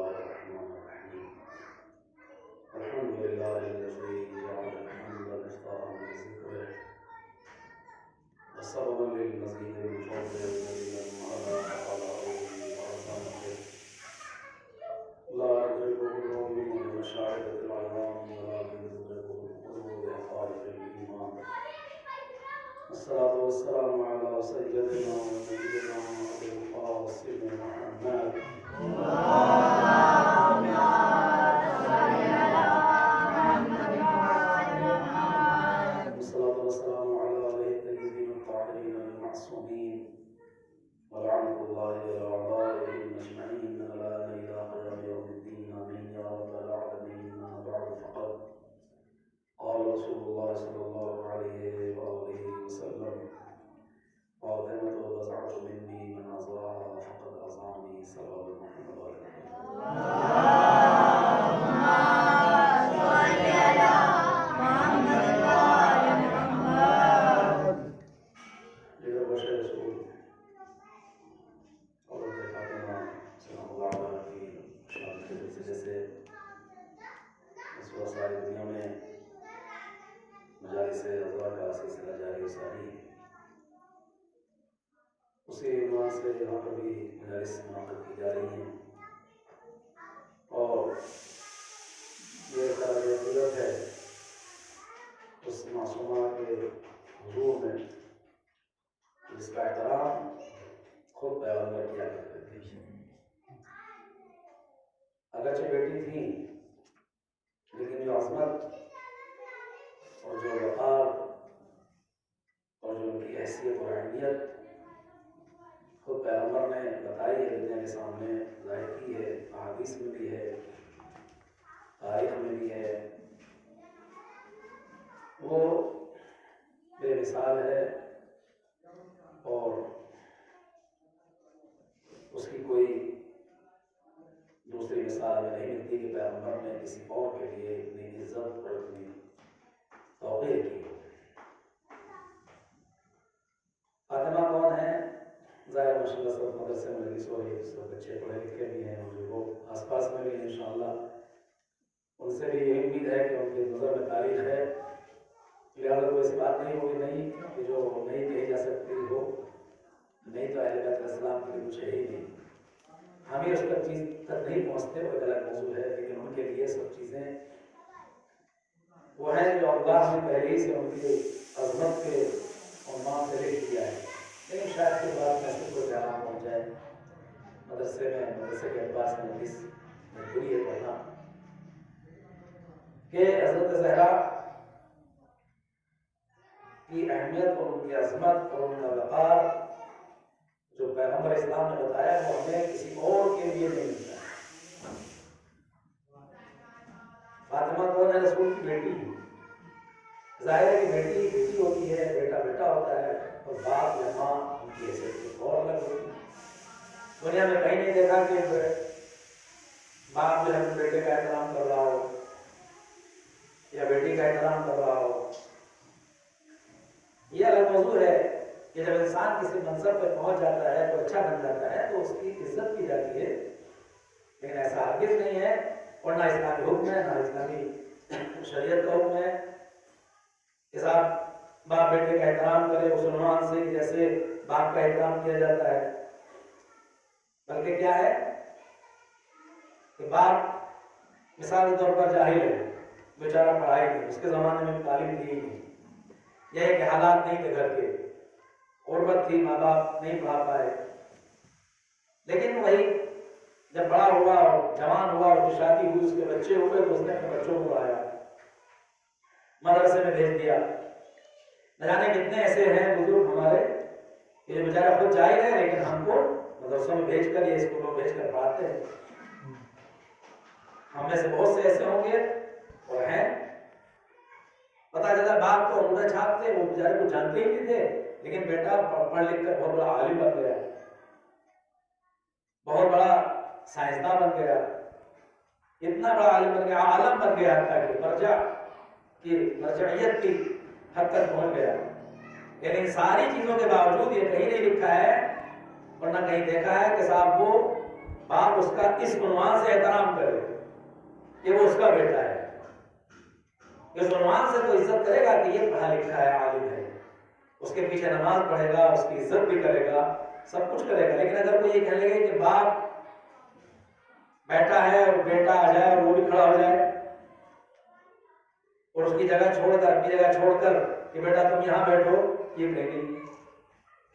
الله الرحمن الرحيم الحمد لله الذي جعل الحمد مفتاحا لذكره وسببا للمزيد من فضله دليلا على آلائه وعظمته لا يدركه العلم بمشاهدة العيان ولكن يدركه القلوب بحقائق الإيمان. الصلاة والسلام على سيدنا ونبينا أبي القاسم محمد والصلاة والسلام على آله الطيبين الطاهرين المعصومين ولعنة الله على أعدائهم أجمعين لا إله إلا يوم الدين آمين يا رب العالمين. أما بعد فقد قال رسول الله صلى الله عليه وآله وسلم فاطمة بضعة مني من أزواها فقد أزعني صلى محمد عليه دنیا میں مجالس ازوا کا سلسلہ جاری و ساری ہے. اسی عنوان سے یہاں پر بھی مجالس منعقد کی جا رہی ہیں اور یہ قابل قدرت ہے اس معصومہ کے حضور میں جس کا احترام خود پیغمبر کیا کرتے تھے. اگرچہ بیٹی تھی لیکن جو عظمت اور جو وقار اور جو ان کی حیثیت اور اہمیت خود پیغمبر نے بتائی ہے، دنیا کے سامنے ظاہر کی ہے، احادیث میں بھی ہے، تاریخ میں بھی ہے، وہ بے مثال ہے اور اس کی کوئی دوسری مثال ہمیں نہیں ملتی کہ پیغمبر نے کسی اور کے لیے اتنی عزت اور اتنی توقیر کی ہو. فاطمہ کون ہے؟ ظاہر ماشاءاللہ سب مدرسے میں لگی سو رہی، سب بچے پڑھے لکھے بھی ہیں اور جو لوگ آس پاس میں بھی ہیں انشاءاللہ ان سے بھی یہ امید ہے کہ ان کے نظر میں تاریخ ہے، لہٰذا کوئی ایسی بات نہیں ہوگی نہیں کہ جو نہیں کہی جا سکتی ہو. نہیں تو اہل بیت علیہ السلام کے لیے کچھ ہے ہی نہیں. ہم ہی اس تک چیز تک نہیں پہنچتے، وہ ایک الگ موضوع ہے، لیکن ان کے لیے سب چیزیں وہ ہیں جو اللہ نے پہلے ہی سے ان کی عظمت کے عنوان سے لکھ دیا ہے. لیکن شاید کے بعد محسوس کو پیغام پہنچ جائے. مدرسے کے اعتبار سے نوٹس مجبوری ہے پڑھنا کہ حضرت زہرا کی اہمیت اور ان کی عظمت اور ان کا وقار جو پیغمبر اسلام نے بتایا وہ ہمیں کسی اور کے لیے نہیں ملتا ہے. فاطمہ کون ہے؟ رسول کی بیٹی. ظاہر ہے کہ بیٹی بیٹی ہوتی ہے، بیٹا بیٹا ہوتا ہے اور باپ یا ماں ان کی حیثیت اور الگ ہوتی ہے. دنیا میں کہیں نہیں دیکھا کہ باپ جو ہے بیٹے کا احترام کر رہا ہو یا بیٹی کا احترام کر رہا ہو. یہ الگ موضوع ہے کہ جب انسان کسی منصب پہ پہنچ جاتا ہے تو اچھا بن جاتا ہے تو اس کی عزت کی جاتی ہے، لیکن ایسا ہرگز نہیں ہے. اور نہ اسلامی حکم ہے نہ اسلامی شریعت کا حکم ہے کہ صاحب باپ بیٹے کا احترام کرے اس عنوان سے جیسے باپ کا احترام کیا جاتا ہے. بلکہ کیا ہے کہ باپ مثال کے طور پر جاہل ہے، بیچارہ پڑھائی نہیں، اس کے زمانے میں تعلیم دی نہیں، یہ کہ حالات نہیں تھے گھر کے، غربت تھی، ماں باپ نہیں پڑھا پائے. لیکن وہی جب بڑا ہوا اور جوان ہوا اور شادی ہوئی، اس کے بچے ہوئے تو اس نے اپنے بچوں کو پڑھایا، مدرسے میں بھیج دیا. نہ جانے کتنے ایسے ہیں بزرگ ہمارے کہ جو بیچارہ خود جاہل ہے لیکن ہم کو مدرسوں میں بھیج کر یا اسکولوں میں بھیج کر پڑھاتے ہیں. ہم میں سے بہت سے ایسے ہوں گے اور ہیں. پتہ چلا باپ تو عمدہ چھاپ تھے، وہ بیچارے کو جانتے ہی نہیں تھے، لیکن بیٹا پڑھ لکھ کر بہت بڑا عالم بن گیا، بہت بڑا سائنسداں بن گیا، اتنا بڑا عالم بن گیا، عالم بن گیا، حتیٰ کہ مرجع کی مرجعیت کی حد تک پہنچ گیا. لیکن ساری چیزوں کے باوجود یہ کہیں نہیں لکھا ہے اور نہ کہیں دیکھا ہے کہ صاحب وہ باپ اس کا اس عنوان سے احترام کرے کہ وہ اس کا بیٹا ہے، اس عنوان سے تو عزت کرے گا کہ یہ پڑھا لکھا ہے، عالم ہے، اس کے پیچھے نماز پڑھے گا، اس کی عزت بھی کرے گا، سب کچھ کرے گا۔ لیکن اگر کوئی یہ کہنے لگے کہ باپ بیٹا ہے اور بیٹا آ جائے اور وہ بھی کھڑا ہو جائے اور اس کی جگہ چھوڑ کر، اپنی جگہ چھوڑ کر کہ بیٹا تم یہاں بیٹھو، یہ کہیں گے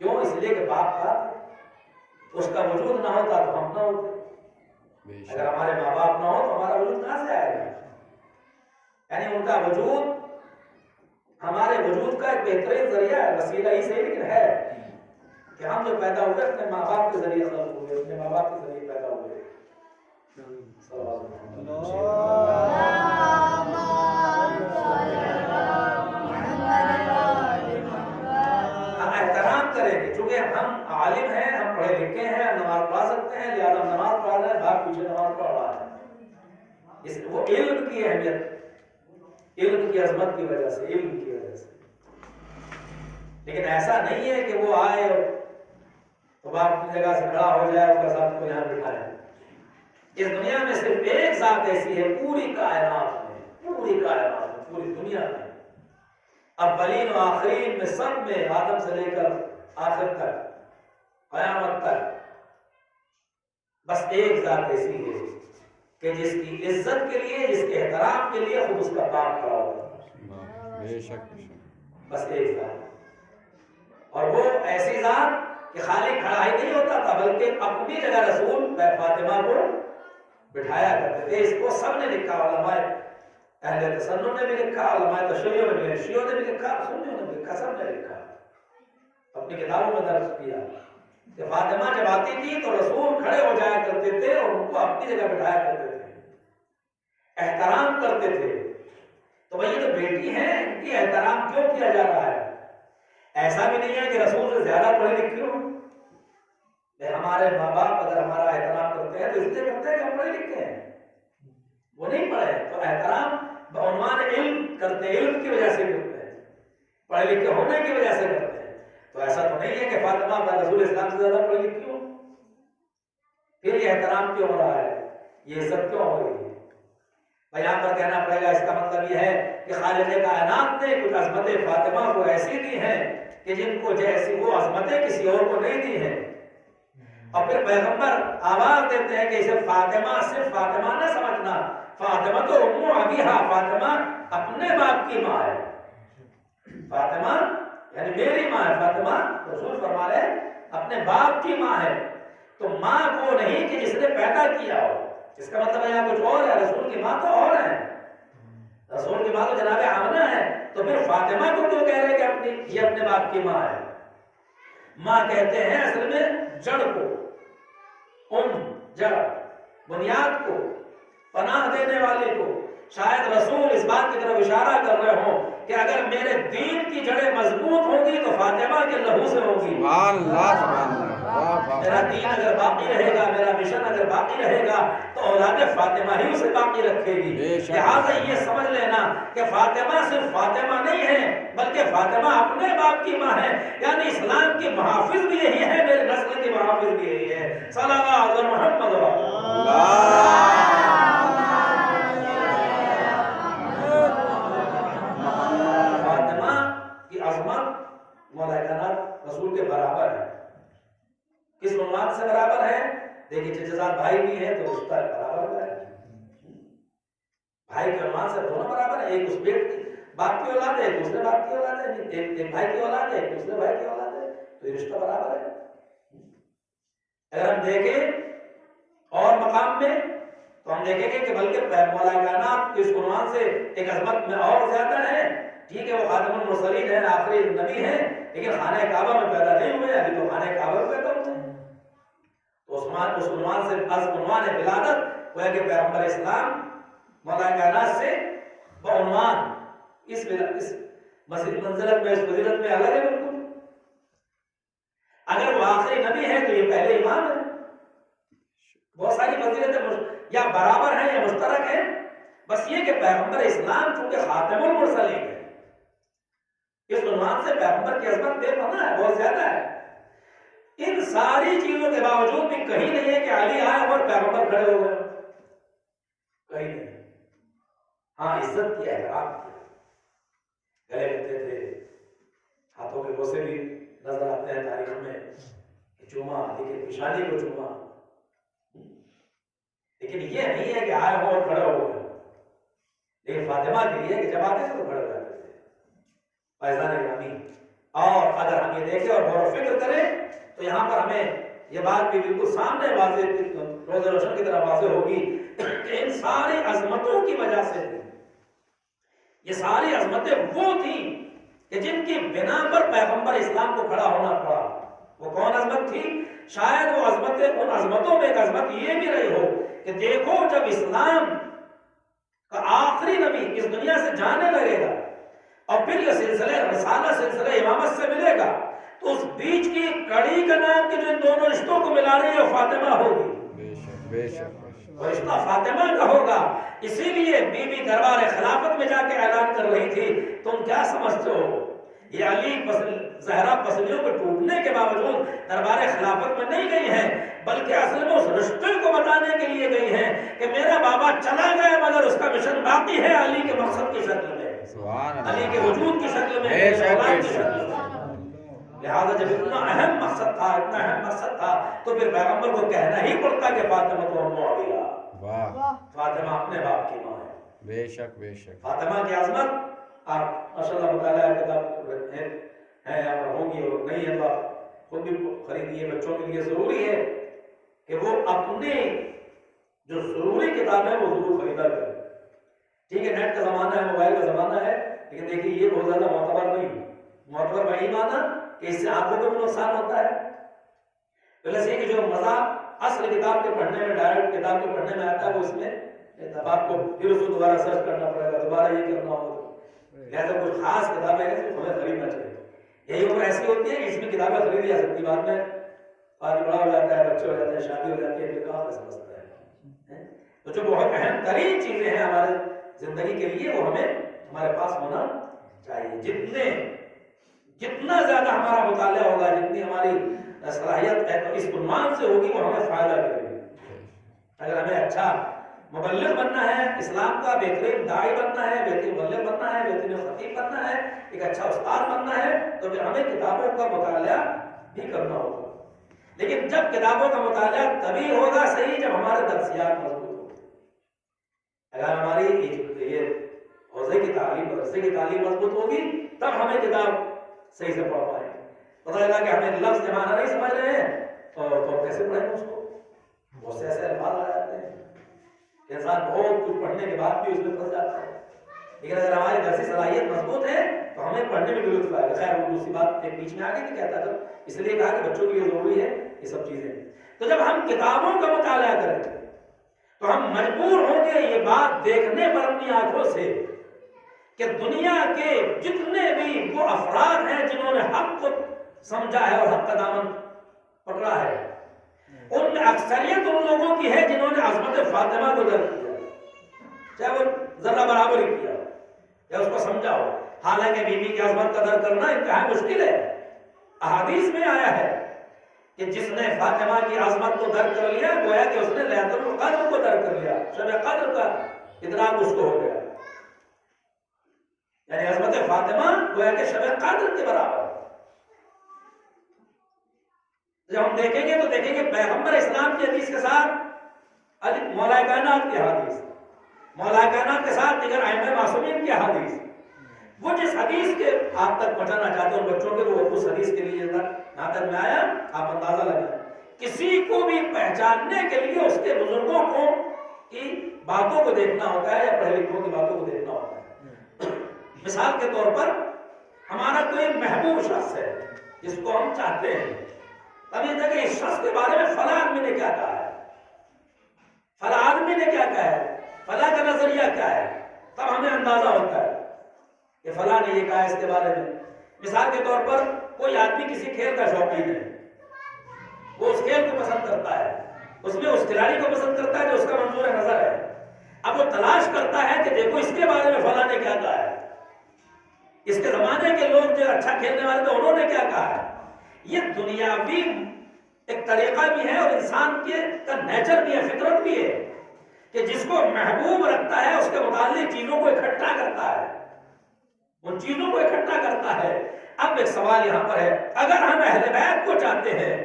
کیوں؟ اس لیے کہ باپ کا اس کا وجود نہ ہوتا تو ہم نہ ہوتے۔ اگر ہمارے ماں باپ نہ ہو تو ہمارا وجود کہاں سے آئے گا؟ یعنی ان کا وجود ہمارے وجود کا ایک بہترین ذریعہ ہے، وسیلہ ہی صحیح لیکن ہے کہ ہم جو پیدا ہوئے اپنے ماں باپ کے ذریعے خلق ہوئے، اپنے ماں باپ کے ذریعے پیدا ہوئے۔ ہم احترام کریں گے چونکہ ہم عالم ہیں، ہم پڑھے لکھے ہیں، ہم نماز پڑھا سکتے ہیں، لہٰذا ہم نماز پڑھا رہے ہیں، باپ پیچھے نماز پڑھ رہا ہے۔ وہ علم کی اہمیت، علم کی عظمت کی وجہ سے، علم کی وجہ سے۔ لیکن ایسا نہیں ہے کہ وہ آئے اور باپ کی جگہ سے کھڑا ہو جائے، اس کا ساتھ کو یہاں بٹھائے۔ اس دنیا میں صرف ایک ذات ایسی ہے پوری کائنات میں، پوری کائنات میں، پوری دنیا میں، اولین و آخرین میں، سب میں، آدم سے لے کر آخر تک، قیامت تک، بس ایک ذات ایسی ہے کہ جس کی عزت کے لیے، جس کے احترام کے لیے خود اس کا باپ کھڑا ہوتا ہے۔ بے شک بس ایک ذات، اور وہ ایسی ذات کہ خالی کھڑا ہی نہیں ہوتا تھا بلکہ اپنی جگہ رسول فاطمہ کو بٹھایا کرتے تھے۔ اس کو سب نے لکھا، علماء اہل تسنن نے بھی لکھا، علماء تشیع نے بھی، شیعوں نے بھی لکھا، سنیوں نے بھی لکھا، سب نے لکھا، اپنی کتابوں میں درج کیا کہ فاطمہ جب آتی تھی تو رسول کھڑے ہو جایا کرتے تھے اور ان کو اپنی جگہ بٹھایا کرتے تھے، احترام کرتے تھے۔ تو بھئی یہ تو بیٹی ہے، ان کی احترام کیوں کیا جا رہا ہے؟ ایسا بھی نہیں ہے کہ رسول سے زیادہ پڑھے لکھے ہوں۔ ہمارے ماں باپ اگر ہمارا احترام کرتے ہیں تو اس لیے کرتے ہیں کہ ہم پڑھے لکھے ہیں، وہ نہیں پڑھے تو احترام بعنوان علم کرتے ہیں، علم کی وجہ سے کرتے ہیں، پڑھے لکھے ہونے کی وجہ سے کرتے ہیں۔ تو ایسا تو نہیں ہے کہ فاطمہ رسول اسلام سے زیادہ پڑھی لکھی ہو، پھر یہ احترام کیوں ہو رہا ہے، یہ عزت کیوں ہو رہی ہے؟ یہاں پر کہنا پڑے گا، اس کا مطلب یہ ہے کہ خالق کائنات نے کچھ عظمتیں فاطمہ کو ایسی دی ہیں کہ جن کو جیسی وہ عظمتیں کسی اور کو نہیں دی ہیں۔ اور پھر پیغمبر آواز دیتے ہیں کہ اسے فاطمہ صرف فاطمہ نہ سمجھنا، فاطمہ تو ام ابیہا، فاطمہ اپنے باپ کی ماں ہے، فاطمہ یعنی میری ماں ہے، فاطمہ رسول فرما رہے اپنے باپ کی ماں ہے۔ تو ماں وہ نہیں کہ جس نے پیدا کیا ہو، اس کا مطلب یہاں کچھ اور ہے، رسول کی ماں تو اور ہے، رسول کی ماں تو جناب آمنہ ہے، تو پھر فاطمہ کو کیوں کہہ رہے کہ یہ اپنے باپ کی ماں ہے؟ ماں کہتے ہیں اصل میں جڑ کو، جڑ، بنیاد کو، پناہ دینے والے کو۔ شاید رسول اس بات کی طرف اشارہ کر رہے ہوں کہ اگر میرے دین کی جڑیں مضبوط ہوں گی تو فاطمہ کے لہو سے ہوگی۔ سبحان اللہ، سبحان اللہ۔ میرا دین اگر باقی رہے گا، میرا مشن اگر باقی رہے گا تو اولاد فاطمہ ہی اسے باقی رکھے گی۔ لہٰذا یہ سمجھ لینا کہ فاطمہ صرف فاطمہ نہیں ہے بلکہ فاطمہ اپنے باپ کی ماں ہے، یعنی اسلام کی محافظ بھی یہی ہے، میرے نسل کی محافظ بھی یہی ہے۔ صلی اللہ علیہ محمد فاطمہ کی عظمت مولا کائنات رسول کے برابر ہے۔ کس عنوان سے برابر ہے؟ دیکھیے چچزاد بھائی بھی ہیں تو رشتہ برابر ہے، بھائی کے عنوان سے دونوں برابر ہیں، ایک اس بیٹ کی باپ کی اولاد ہے، ایک دوسرے باپ کی اولاد ہے، ایک بھائی کی اولاد ہے، ایک دوسرے بھائی کی اولاد ہے، تو یہ رشتہ برابر ہے۔ اگر ہم دیکھیں اور مقام میں تو ہم دیکھیں گے کہ بلکہ مولا کائنات اس عنوان سے ایک عظمت میں اور زیادہ ہے۔ ٹھیک ہے وہ خاتم المرسلین ہیں، آخری نبی ہیں، لیکن خانہ کعبہ میں پیدا نہیں ہوئے، ابھی تو خانہ کعبہ میں پیدا ہوئے ہیں۔ تو اس عنوان سے از عنوان ولادت وہ ہے کہ پیغمبر اسلام مولا کائنات سے بعنوان اس منزلت میں، اس فضیلت میں الگ ہے بالکل۔ اگر وہ آخری نبی ہے تو یہ پہلے امام ہے۔ بہت ساری فضیلتیں یا برابر ہیں یا مشترک ہیں، بس یہ کہ پیغمبر اسلام چونکہ خاتم المرسلین ہے، اس عنوان سے پیغمبر کی عظمت بے پناہ ہے، بہت زیادہ ہے۔ ان ساری چیزوں کے باوجود بھی کہیں نہیں ہے کہ علی آئے اور پیغمبر کھڑے ہو گئے، کہیں نہیں۔ ہاں عزت کی، احترام کی، گلے ملتے تھے، ہاتھوں کے بوسے بھی نظر آتے ہیں تاریخ میں، چوما علی کے پیشانی کو چوما، لیکن یہ نہیں ہے کہ آئے ہو اور کھڑے ہو گئے۔ لیکن فاطمہ کے لیے کہ جب آتے تھے تو کھڑے ہو جاتے تھے فیضان گرامی۔ اور اگر ہم یہ دیکھیں اور غور و فکر کریں تو یہاں پر ہمیں یہ بات بھی بالکل سامنے واضح، روز روشن کی طرح واضح ہوگی کہ ان ساری عظمتوں کی وجہ سے یہ ساری عظمتیں وہ تھیں کہ جن کی بنا پر پیغمبر اسلام کو کھڑا ہونا پڑا۔ وہ کون عظمت تھی؟ شاید وہ عظمتیں، ان عظمتوں میں ایک عظمت یہ بھی رہی ہو کہ دیکھو جب اسلام کا آخری نبی اس دنیا سے جانے لگے گا اور پھر یہ سلسلہ رسالہ، سلسلہ امامت سے ملے گا، تو اس بیچ کی کڑی کا نام کہ جو ان دونوں رشتوں کو ملا رہی ہے فاطمہ ہوگی، بے شک وہ رشتہ فاطمہ کا ہوگا۔ اسی لیے بی بی دربار خلافت میں جا کے اعلان کر رہی تھی، تم کیا سمجھتے ہو یہ علی زہرا پسلیوں کے ٹوٹنے کے باوجود دربار خلافت میں نہیں گئی ہیں، بلکہ اصل میں اس رشتے کو بتانے کے لیے گئی ہیں کہ میرا بابا چلا گیا مگر اس کا مشن باقی ہے، علی کے مقصد کی شکل میں، علی کے وجود کی شکل میں، اولاد کی شکل میں۔ لہذا جب اتنا اہم مقصد تھا، اتنا اہم مقصد تھا، تو پھر پیغمبر کو کہنا ہی پڑتا کہ فاطمہ تو معاویہ، فاطمہ اپنے باپ کی ماں ہے۔ بے شک بے شک۔ فاطمہ کی عظمت آپ ماشاءاللہ مطالعہ کتاب ہے یا ہوں گی، اور نہیں ہے تو آپ خود بھی خریدیے، بچوں کے لیے ضروری ہے کہ وہ اپنے جو ضروری کتاب ہے وہ ضرور خریدا کریں۔ ٹھیک ہے، نیٹ کا زمانہ ہے، موبائل کا زمانہ ہے، لیکن دیکھیے یہ بہت زیادہ معتبر نہیں۔ معتبر وہی مانا کہ اس سے آنکھوں کو بھی نقصان ہوتا ہے، پلس یہ کہ جو مزہ اصل کتاب کے پڑھنے میں، ڈائریکٹ کتاب کے پڑھنے میں آتا ہے، وہ اس میں اب آپ کو پھر اس کو دوبارہ سرچ کرنا پڑے گا، دوبارہ یہ کرنا ہوگا۔ لہٰذا کچھ خاص کتابیں ہیں جو ہمیں خریدنا چاہیے۔ یہی عمر ایسی ہوتی ہے کہ اس میں کتابیں خریدی جا سکتی، بعد میں آدمی بڑا ہو جاتا ہے، بچے ہو جاتے ہیں، شادی ہو جاتی ہے، پھر کہاں سے سمجھتا ہے۔ تو جو بہت اہم ترین چیزیں ہیں ہمارے زندگی کے لیے وہ ہمیں ہمارے پاس ہونا چاہیے۔ جتنا زیادہ ہمارا مطالعہ ہوگا، جتنی ہماری صلاحیت ہے تو اس عنوان سے ہوگی، وہ ہمیں فائدہ کرے گی۔ اگر ہمیں اچھا مبلغ بننا ہے، اسلام کا بہترین داعی بننا ہے، بہترین مبلغ بننا ہے، بہترین خطیب بننا ہے، ایک اچھا استاد بننا ہے، تو پھر ہمیں کتابوں کا مطالعہ بھی کرنا ہوگا۔ لیکن جب کتابوں کا مطالعہ تبھی ہوگا صحیح جب ہمارے درسیات مضبوط ہو۔ اگر ہماری یہ حوزے کی تعلیم، مدرسے کی تعلیم مضبوط ہوگی تب ہمیں کتاب صحیح سے پڑھ پائیں گے۔ پتہ لگا کہ ہمیں لفظ زمانہ نہیں سمجھ رہے ہیں تو کیسے پڑھیں گے اس کو؟ بہت سے ایسے الفاظ آ جاتے ہیں، انسان بہت کچھ پڑھنے کے بعد بھی اس میں پھنس جاتا ہے۔ لیکن اگر ہماری درسی صلاحیت مضبوط ہے تو ہمیں پڑھنے میں بھی لطف آئے گا۔ خیر وہ دوسری بات ایک بیچ میں آگے نہیں کہتا تھا، اس لیے کہا کہ بچوں کے لیے ضروری ہے یہ سب چیزیں۔ تو جب ہم کتابوں کا مطالعہ کریں گے تو ہم مجبور ہوں گے یہ بات دیکھنے پر اپنی آنکھوں سے کہ دنیا کے جتنے بھی وہ افراد ہیں جنہوں نے حق کو سمجھا ہے اور حق کا دامن پکڑا ہے، ان میں اکثریت ان لوگوں کی ہے جنہوں نے عظمت فاطمہ کو درک کیا، چاہے وہ ذرہ برابر ہی کیا یا اس کو سمجھا ہو۔ حالانکہ بی بی کی عظمت کا درک کرنا انتہائی مشکل ہے۔ احادیث میں آیا ہے کہ جس نے فاطمہ کی عظمت کو درک کر لیا گویا کہ اس نے لیلۃ القدر کو درک کر لیا، شب قدر کا ادراک اس کو ہو گیا، یعنی عظمت فاطمہ گویا کہ شب قدر کے برابر۔ جب ہم دیکھیں گے تو دیکھیں گے پیغمبر اسلام کی حدیث کے ساتھ مولا کائنات کی حدیث، مولا کائنات کے ساتھ دیگر ائمہ معصومین کی حدیث، وہ جس حدیث کے آپ تک پہنچانا چاہتے ہیں ان بچوں کے، وہ اس حدیث کے لیے یہاں تک میں آیا، آپ اندازہ لگائیں۔ کسی کو بھی پہچاننے کے لیے اس کے بزرگوں کو کی باتوں کو دیکھنا ہوتا ہے یا پڑھے لکھوں کی باتوں کو دیکھنا ہوتا ہے۔ مثال کے طور پر ہمارا کوئی محبوب شخص ہے جس کو ہم چاہتے ہیں، اب یہ دیکھیں اس شخص کے بارے میں فلاں آدمی نے کیا کہا ہے، فلاں آدمی نے کیا کہا ہے، فلاں کا نظریہ کیا ہے، تب ہمیں اندازہ ہوتا ہے کہ فلاں نے یہ کہا ہے اس کے بارے میں۔ مثال کے طور پر کوئی آدمی کسی کھیل کا شوقین ہے، وہ اس کھیل کو پسند کرتا ہے، اس میں اس کھلاڑی کو پسند کرتا ہے جو اس کا منظور نظر ہے، اب وہ تلاش کرتا ہے کہ دیکھو اس کے بارے میں فلاں نے کیا کہا ہے، اس کے زمانے کے لوگ جو اچھا کھیلنے والے تھے انہوں نے کیا کہا ہے۔ یہ دنیاوی ایک طریقہ بھی ہے اور انسان کے کا نیچر بھی ہے، فطرت بھی ہے کہ جس کو محبوب رکھتا ہے اس کے متعلق چیزوں کو اکٹھا کرتا ہے، ان چیزوں کو اکٹھا کرتا ہے۔ اب ایک سوال یہاں پر ہے، اگر ہم اہل بیت کو چاہتے ہیں،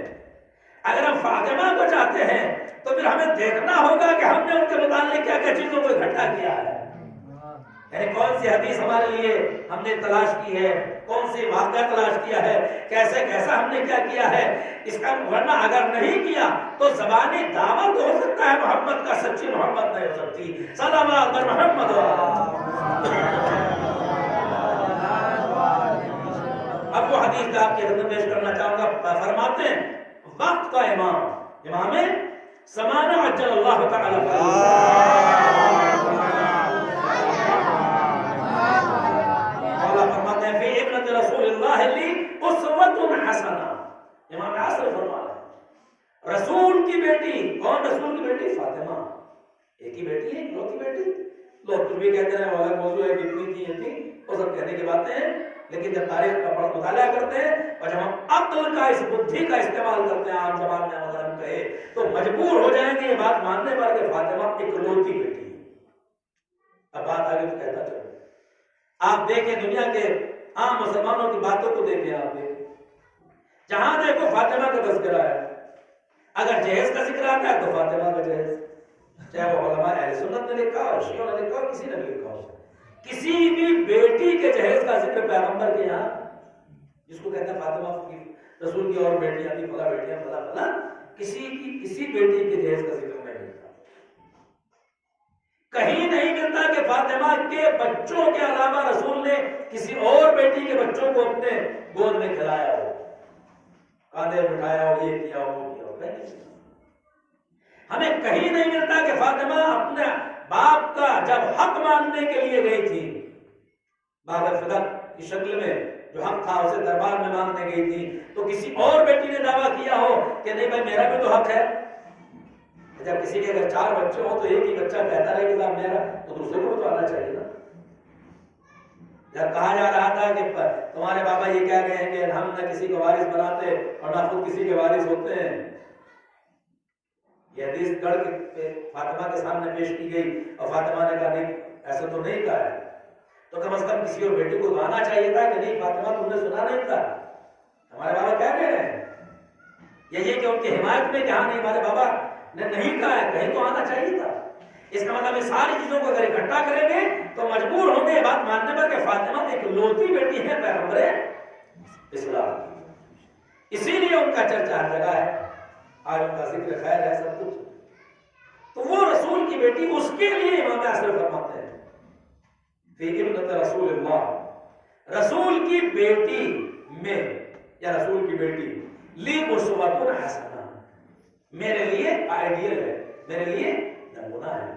اگر ہم فاطمہ کو چاہتے ہیں، تو پھر ہمیں دیکھنا ہوگا کہ ہم نے ان کے متعلق کیا کیا چیزوں کو اکٹھا کیا ہے، یعنی کون سی حدیث ہمارے لیے ہم نے تلاش کی ہے، کون سی واقعہ تلاش کیا ہے، کیسے کیسا ہم نے کیا کیا ہے، اس کا ورنہ اگر نہیں کیا تو زبانی دعویٰ تو ہو سکتا ہے محمد کا، سچی محبت نہیں ہو سکتی۔ صلوات بر محمد۔ اب وہ حدیث آپ کی خدمت پیش کرنا چاہوں گا، فرماتے ہیں وقت کا امام سمانہ عجل اللہ تعالی مولا فرماتے ہیں فی ابنت رسول اللہ لی اسوۃ حسنہ، امام عصر فرماتے ہیں رسول کی بیٹی، کون رسول کی بیٹی؟ فاطمہ، ایک ہی بیٹی ہے، ایک بیٹی، لوگ کچھ بھی کہتے ہیں والا موضوع ہے کہ اتنی تھی یہ تھی، وہ سب کہنے کی باتیں ہیں، لیکن جب تاریخ کا مطالعہ کرتے ہیں اور جب ہم عقل کا، اس بدھی کا استعمال کرتے ہیں عام زبان میں اگر ہم کہے تو مجبور ہو جائیں گے یہ بات ماننے پر کہ فاطمہ اکلوتی بیٹی ہے۔ اب بات آگے تو کہتا چلو، آپ دیکھیں دنیا کے عام مسلمانوں کی باتوں کو دیکھیں، آپ دیکھیں جہاں دیکھو فاطمہ کا تذکرہ ہے، اگر جہیز کا ذکر آتا ہے تو فاطمہ کا جہیز، چاہے وہ علماء اہل سنت نے لکھا ہو، شیعوں نے لکھا ہو، کسی نے بھی لکھا ہو، کسی بھی بیٹی کے جہیز کا ذکر پیغمبر کے یہاں، جس کو کہتے ہیں فاطمہ کی رسول کی اور بیٹیاں تھی، فلاں بیٹیاں فلاں فلاں، کسی بیٹی کے جہیز کا ذکر نہیں ملتا، کہیں نہیں ملتا کہ فاطمہ کے بچوں کے علاوہ رسول نے کسی اور بیٹی کے بچوں کو اپنے گود میں کھلایا ہو، کاندھے بٹھایا ہو، یہ کیا ہو، وہ کیا ہو، ہمیں کہیں نہیں ملتا کہ فاطمہ اپنے باپ کا جب حق ماننے کے لیے گئی تھی، باب فدق کی شکل میں جو حق تھا اسے دربار میں مانگنے گئی تھی، تو کسی اور بیٹی نے دعویٰ کیا ہو کہ نہیں بھائی میرا بھی تو حق ہے۔ جب کسی کے اگر 4 بچے ہو تو ایک ہی بچہ کہتا رہے کہ صاحب میرا، تو دوسرے کو تو آنا چاہیے نا۔ جب کہا جا رہا تھا کہ تمہارے بابا یہ کہہ گئے ہیں کہ ہم نہ کسی کو وارث بناتے اور نہ خود کسی کے وارث ہوتے ہیں، یہ حدیث گڑھ کے فاطمہ کے سامنے پیش کی گئی اور فاطمہ نے کہا نہیں ایسا تو نہیں کہا ہے، تو کم از کم کسی اور بیٹی کو آنا چاہیے تھا کہ نہیں فاطمہ تم نے سنا نہیں تھا، ہمارے بابا کیا کہہ رہے ہیں، یہ کہ ان کی حمایت میں کہ ہاں نہیں ہمارے بابا نے نہیں کہا ہے، کہیں تو آنا چاہیے تھا۔ اس کا مطلب ساری چیزوں کو اگر اکٹھا کریں گے تو مجبور ہوں گے یہ بات ماننے پر کہ فاطمہ ایک لوتی بیٹی ہے پیغمبر اسلام، اسی لیے ان کا چرچا ہر جگہ ہے، آج ان کا ذکر خیر ہے سب کچھ، تو وہ رسول کی بیٹی، اس کے لیے امام عصر فرماتے ہیں فی ابنت رسول اللہ، رسول کی بیٹی میں یا رسول کی بیٹی لی اسوۃ حسنہ، میرے لیے آئیڈیل ہے، میرے لیے نمونہ ہے۔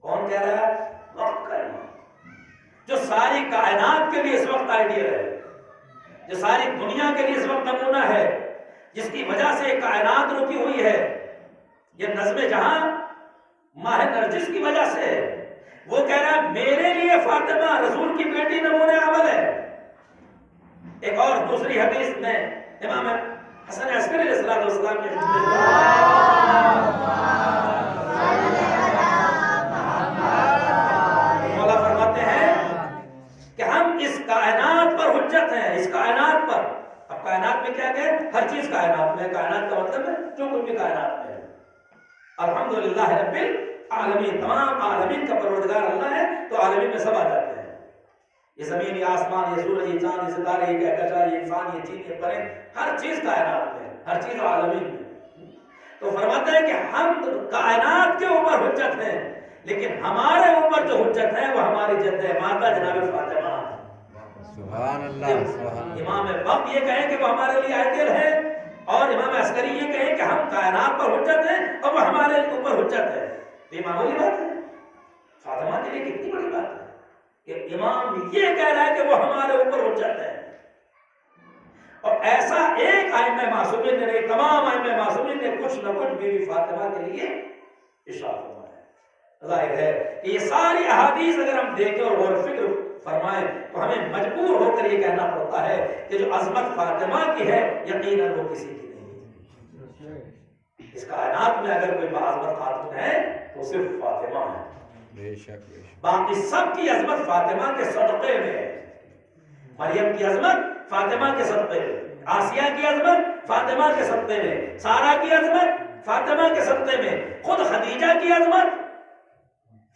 کون کہہ رہا ہے؟ وقت کا امام، جو ساری کائنات کے لیے اس وقت آئیڈیل ہے، جو ساری دنیا کے لیے اس وقت نمونہ ہے، جس کی وجہ سے کائنات رکی ہوئی ہے، یہ نظم جہاں ماہ نرجس کی وجہ سے ہے، وہ کہہ رہا ہے میرے لیے فاطمہ رسول کی بیٹی نمونہ عمل ہے۔ ایک اور دوسری حدیث میں امام حسن عسکری علیہ السلام کی مولا فرماتے ہیں کہ ہم اس کائنات پر حجت ہیں، اس کائنات پر۔ اب کائنات میں کیا کہ ہر چیز کائنات میں، کائنات کا مطلب ہے جو کچھ بھی کائنات میں ہے۔ الحمدللہ رب العالمین، تمام عالمین کا پروردگار اللہ ہے، تو عالمین میں سب آ جاتے ہیں، یہ زمین، یہ آسمان، یہ سورج، یہ چاند، یہ ستارے، یہ کہکشاں، یہ انسان، یہ چیز، یہ پرند، ہر چیز کائنات میں، ہر چیز عالمین میں۔ تو فرماتا ہے کہ ہم کائنات کے اوپر حجت ہیں، لیکن ہمارے اوپر جو حجت ہے وہ ہماری جد مادہ جناب فاطمہ۔ سبحان اللہ، سبحان اللہ۔ امام وقت یہ کہیں کہ وہ ہمارے لیے آئیڈیل ہے، اور امام عسکری یہ کہیں کہ ہم کائنات پر حجت ہیں اور وہ ہمارے اوپر حجت ہے، تو یہ معمولی بات ہے؟ فاطمہ کے لیے کتنی بڑی بات ہے کہ امام یہ کہہ رہا ہے کہ وہ ہمارے اوپر حجت ہے۔ اور ایسا ایک ائمہ معصومین نے نہیں، تمام ائمہ معصومین نے کچھ نہ کچھ بی بی فاطمہ کے لیے اشارہ فرمایا۔ ظاہر ہے کہ یہ ساری احادیث اگر ہم دیکھیں اور غور و فکر فرمائیں تو ہمیں مجبور ہو کر یہ کہنا پڑتا ہے کہ جو عظمت فاطمہ کی ہے یقیناً وہ کسی کی نہیں ہے۔ اس کائنات میں اگر کوئی باعظمت خاتون ہے تو صرف فاطمہ ہے. بے شک بے شک. باقی سب کی عظمت فاطمہ کے صدقے میں ہے. مریم کی عظمت فاطمہ کے صدقے میں، آسیہ کی عظمت فاطمہ کے صدقے میں، سارہ کی عظمت فاطمہ کے صدقے میں، خود خدیجہ کی عظمت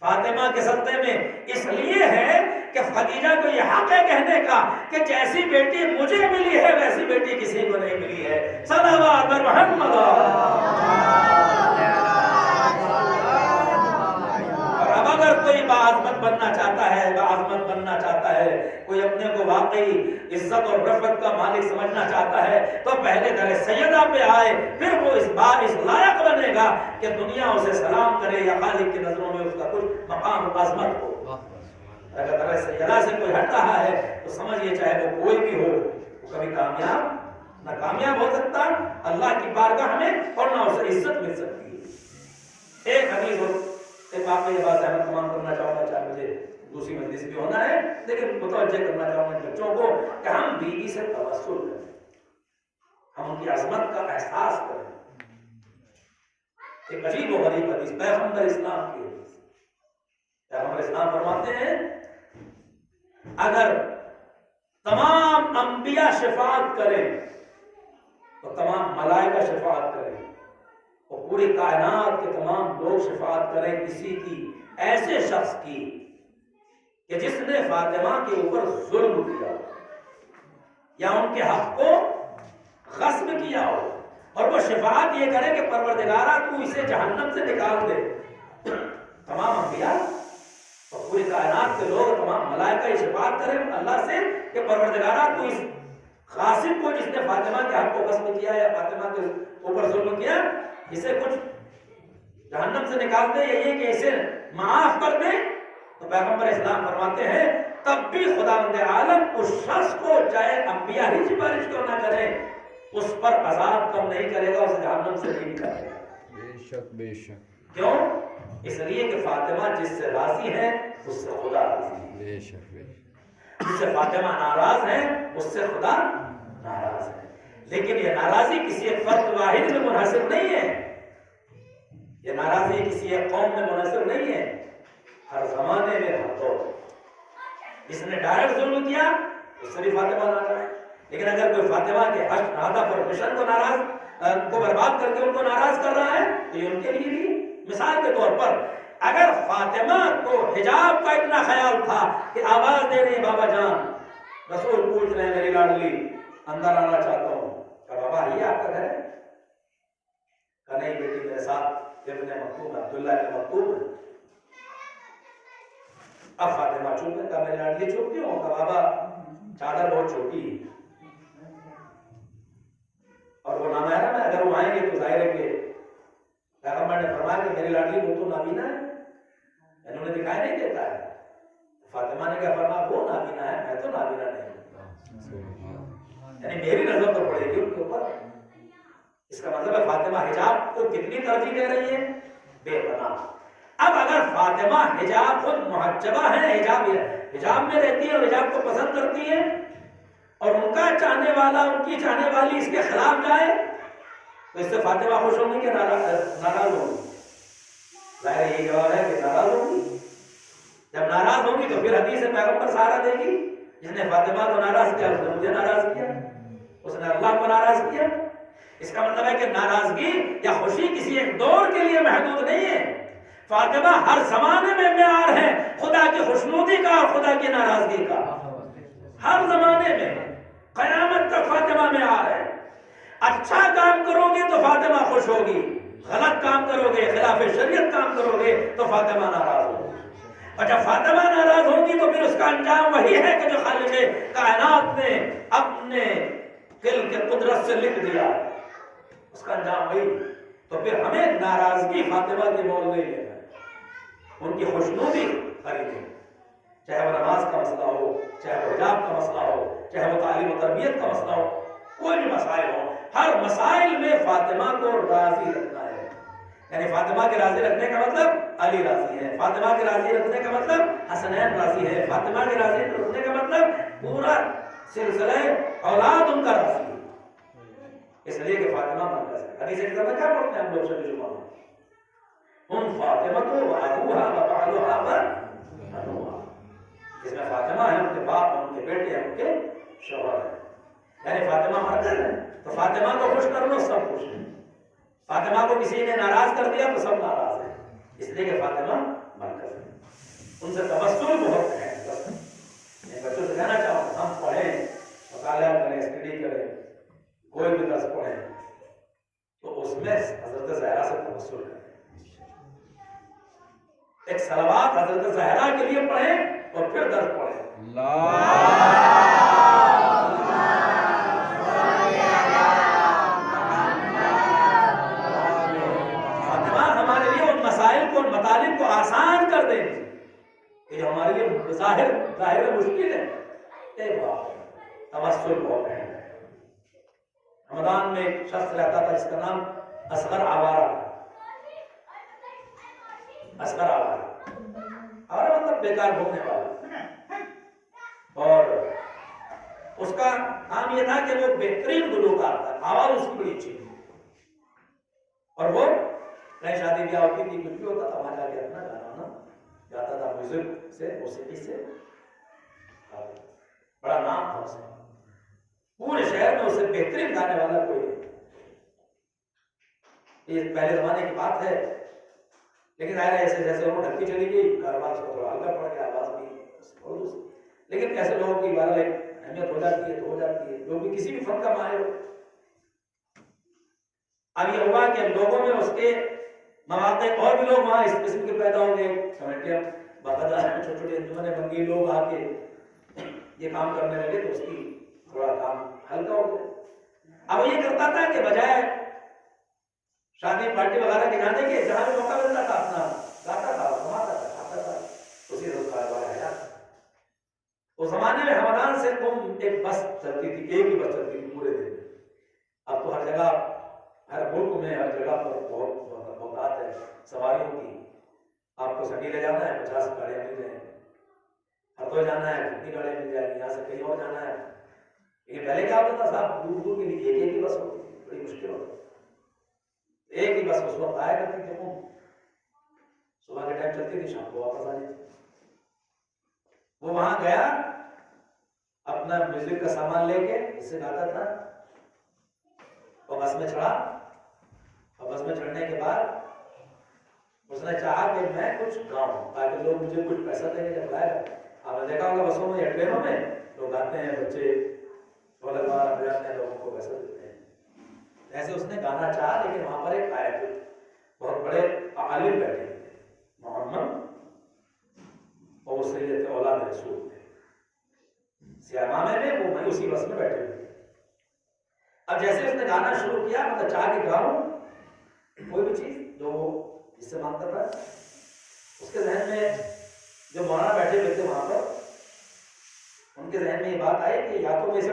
فاطمہ کے صدقے میں. اس لیے ہے کہ خدیجہ کو یہ حق ہے کہنے کا کہ جیسی بیٹی مجھے ملی ہے ویسی بیٹی کسی کو نہیں ملی ہے. صلوات بر محمد. اور اب اگر کوئی باعظمت بننا چاہتا ہے، باعظمت بننا چاہتا ہے، کوئی اپنے کو واقعی عزت اور رفعت کا مالک سمجھنا چاہتا ہے تو پہلے در سیدہ پہ آئے، پھر وہ اس لائق بنے گا کہ دنیا اسے سلام کرے یا خالق کی نظروں میں اس کا کچھ مقام و عظمت ہو. اگر در سیدہ سے کوئی ہٹ رہا ہے تو سمجھئے چاہے وہ کوئی بھی ہو، وہ کبھی کامیاب نہ کامیاب ہو سکتا اللہ کی بارگاہ میں، اور نہ اسے عزت مل سکتی ہے. ایک حدیث ہو ایک واقعہ یہ بات احمد تمام کرنا چاہوں گا، چاہے مجھے دوسری مجلس بھی ہونا ہے، لیکن متوجہ کرنا چاہوں گا بچوں کو کہ ہم بیوی سے توسل کریں، ہم ان کی عظمت کا احساس کریں. ایک عجیب و غریب حدیث پیغمبر اسلام کی حدیث. پیغمبر اسلام فرماتے ہیں اگر تمام انبیاء شفاعت کریں تو تمام ملائکہ شفاعت کریں، اور پوری کائنات کے تمام لوگ شفاعت کریں کسی کی، ایسے شخص کی کہ جس نے فاطمہ کے اوپر ظلم کیا یا ان کے حق کو غصب کیا ہو، اور وہ شفاعت یہ کرے کہ پروردگارہ تو اسے جہنم سے نکال دے. تمام انبیاء اور پوری کائنات کے لوگ، تمام ملائکہ یہ شفاعت کریں اللہ سے کہ پروردگارہ تو اس غاصب کو جس نے فاطمہ کے حق کو غصب کیا یا فاطمہ کے اوپر ظلم کیا، اسے کچھ جہنم سے نکال دے یا یہ کہ اسے معاف کر دے. تو پیغمبر اسلام فرماتے ہیں تب بھی خداوند عالم اس شخص کو چاہے انبیاء ہی سفارش کیوں نہ کریں اس پر عذاب کم نہیں کرے گا، اسے جہنم سے نہیں نکالے گا. بے شک بے شک. کیوں؟ اس لیے کہ فاطمہ جس سے راضی ہے اس سے خدا راضی ہے. بے شک بے شک. جس سے فاطمہ ناراض ہے اس سے خدا ناراض ہے. لیکن یہ ناراضی کسی ایک فرد واحد میں منحصر نہیں ہے، یہ ناراضی کسی ایک قوم میں منحصر نہیں ہے، ہر زمانے میں ہر دور. جس نے ڈائریکٹ ظلم کیا اس سے بھی فاطمہ ناراض. لیکن اگر کوئی فاطمہ کے ہدف اور مشن کو ناراض کو برباد کر کے ان کو ناراض کر رہا ہے تو یہ ان کے لیے بھی مثال کے طور پر اگر فاطمہ کو حجاب کا اتنا خیال تھا کہ آواز دے رہی بابا جان، رسول پوچھ رہے ہیں میری لاڈلی اندر آنا چاہتا ہوں، کہ بابا یہ آپ کا گھر ہے؟ کہ نہیں بیٹی میرے ساتھ ابن مکتوم عبداللہ ابن مکتوم ہے. اب فاطمہ چپ ہے، کہ میری لاڈلی چپ کیوں؟ کہ بابا چادر بہت چھوٹی ہے اور وہ نامحرم ہے، اگر وہ آئیں گے تو ظاہر ہے کہ پیغمبر نے فرمایا کہ میری لاڈلی وہ تو نابینا ہے، انہوں نے دکھائی نہیں دیتا ہے. فاطمہ نے کہا فرمایا وہ نابینا ہے، میں تو نابینا نہیں ہوں، یعنی میری نظر تو پڑے گی ان کے اوپر. اس کا مطلب ہے فاطمہ حجاب کو کتنی ترجیح دے رہی ہے؟ بے پناہ. اب اگر فاطمہ حجاب خود محجبہ ہے، حجاب میں رہتی ہے اور حجاب کو پسند کرتی ہے، اور ان کا چاہنے والا ان کی چاہنے والی اس کے خلاف جائے تو اس سے فاطمہ خوش ہوں گی کہ ناراض ہوں گی؟ ظاہر یہی جواب ہے کہ ناراض ہوں گی. جب ناراض ہوں گی تو پھر حدیث پیغمبر سہارا دے گی، جس نے فاطمہ کو ناراض کیا اس نے مجھے ناراض کیا، اس نے اللہ کو ناراض کیا. اس کا مطلب ہے کہ ناراضگی یا خوشی کسی ایک دور کے لیے محدود نہیں ہے. فاطمہ ہر زمانے میں معیار ہے خدا کی خوشنودی کا اور خدا کی ناراضگی کا. ہر زمانے میں قیامت تک فاطمہ معیار ہے. اچھا کام کرو گے تو فاطمہ خوش ہوگی، غلط کام کرو گے، خلاف شریعت کام کرو گے تو فاطمہ ناراض ہوگی. اور جب فاطمہ ناراض ہوگی تو پھر اس کا انجام وہی ہے کہ جو خالق کائنات نے اپنے دل کے قدرت سے لکھ دیا، اس کا انجام وہی. تو پھر ہمیں ناراضگی فاطمہ کی مول نہیں لینا ہے، ان کی خوشنودی خریدیں. چاہے وہ نماز کا مسئلہ ہو، چاہے وہ حجاب کا مسئلہ ہو، چاہے وہ تعلیم و تربیت کا مسئلہ ہو، کوئی بھی مسائل ہو، ہر مسائل میں فاطمہ کو راضی رکھنا ہے. یعنی فاطمہ کے راضی رکھنے کا مطلب علی راضی ہے، فاطمہ کے راضی رکھنے کا مطلب حسنین راضی ہے، فاطمہ کے راضی رکھنے کا مطلب پورا سلسلہ اولاد ان کا راضی ہے. اس لیے کہ فاطمہ مرکز ہے. حدیث کے میں کیا پڑھتے ہیں ہم لوگ شب جمعہ میں؟ ان فاطمہ تو ابوہا و بعلھا بنوہا. اس میں فاطمہ ہے، ان کے باپ ہیں، ان کے بیٹے ہیں، ان کے شوہر ہیں. یعنی فاطمہ مرکز ہے تو فاطمہ کو خوش کر لو سب خوش ہیں. فاطمہ کو کسی نے ناراض کر دیا تو سب ناراض ہیں. اس لیے کہ فاطمہ مرکز ہے. ان سے تبسل بہت ہے. میں بچوں سے کہنا چاہوں گا ہم پڑھیں، مطالعہ کریں، اسٹڈی کریں، کوئی بھی درس پڑھیں تو اس میں حضرت زہرا سے تبسل کریں. ایک صلوات حضرت زہرا کے لیے پڑھیں اور پھر درس پڑھیں. ان مطالب کو آسان کر دیں کہ جو ہمارے لیے ظاہر مشکل ہے. ایک بات توسل بہت ہے. رمضان میں ایک شخص رہتا تھا جس کا نام اصغر آوارہ تھا. اصغر آوارہ مطلب بیکار گھومنے والا. اور اس کا کام یہ تھا کہ وہ بہترین گلوکار تھا، آواز اس کی بڑی اچھی تھی. اور وہ کہیں شادی بیاہ ہوتی تھی، کچھ بھی ہوتا تھا وہاں جا کے اپنا گانا وانا گاتا تھا. میوزک سے، موسیقی سے بڑا نام تھا اسے. پورے شہر میں اسے بہترین گانے والا کوئی نہیں. یہ پہلے زمانے کی بات ہے، لیکن ظاہر ہے ایسے جیسے وہ ڈھکتی چلی گئی، کاروبار اس کو تھوڑا ہلکا پڑ گیا، آواز بھی. لیکن ایسے لوگوں کی بارہ اہمیت ہو جاتی ہے تو ہو جاتی ہے، جو بھی کسی بھی فن کا ماہر ہو. اب یہ ہوا کہ لوگوں میں اس کے مواقع اور بھی لوگ وہاں اس قسم کے پیدا ہو گئے. کمیٹیاں باقاعدہ چھوٹے چھوٹے انجمنیں بن گئی، لوگ آ کے یہ کام کرنے لگے تو اس کی تھوڑا کام ہلکا ہو گیا. اب وہ یہ کرتا تھا کہ بجائے شادی پارٹی وغیرہ کے جانے کے، جہاں بھی موقع ملتا تھا اپنا گاتا تھا، سناتا تھا، کھاتا تھا، اسی روز کاروبار ہے. اس زمانے میں ہمدان سے ایک بس چلتی تھی، ایک ہی بس چلتی تھی پورے دن. اب تو ہر جگہ، ہر ملک میں ہر جگہ پر بہت ہے سواریوں کی. آپ کو سنڈی لے جانا ہے 50 گاڑیاں مل جائیں گی. ہر جانا ہے کتنی گاڑیاں مل جائیں گی. یہاں سے کہیں اور جانا ہے. لیکن پہلے کیا ہوتا تھا صاحب، دور دور کے لیے ایک ہی بس ہوتی تھی، بڑی مشکل ہوتی. ایک ہی بس اس وقت آیا کرتی تھی. صبح کے ٹائم چلتی تھی، شام کو واپس آ جاتی. وہ وہاں گیا اپنا میوزک کا سامان لے کے، اس سے گاتا تھا. اور بس میں چڑھا، اور بس میں چڑھنے کے بعد اس نے چاہا کہ میں کچھ گاؤں تاکہ لوگ مجھے کچھ پیسہ دیں گے. جب گایا آپ نے دیکھا ہوگا بسوں میں یا ٹرینوں میں لوگ آتے ہیں، بچے ڈھولک وغیرہ بجاتے ہیں، لوگوں کو پیسہ دیتے ہیں. ایسے اس نے گانا چاہا. لیکن وہاں پر ایک آئے تھے بہت بڑے عالم بیٹھے تھے، محمد، اور اس سے یہ تھے اولاد رسول تھے سیامامے میں. وہ میں اسی بس میں بیٹھے ہوئے. اب جیسے اس نے گانا شروع کیا، مطلب چاہ کے گاؤں کوئی بھی چیز جو جس سے مانگتا تھا، اس کے ذہن میں جو مولانا بیٹھے ہوئے تھے وہاں پر، ان کے ذہن میں یہ بات آئی کہ یا تو میں اسے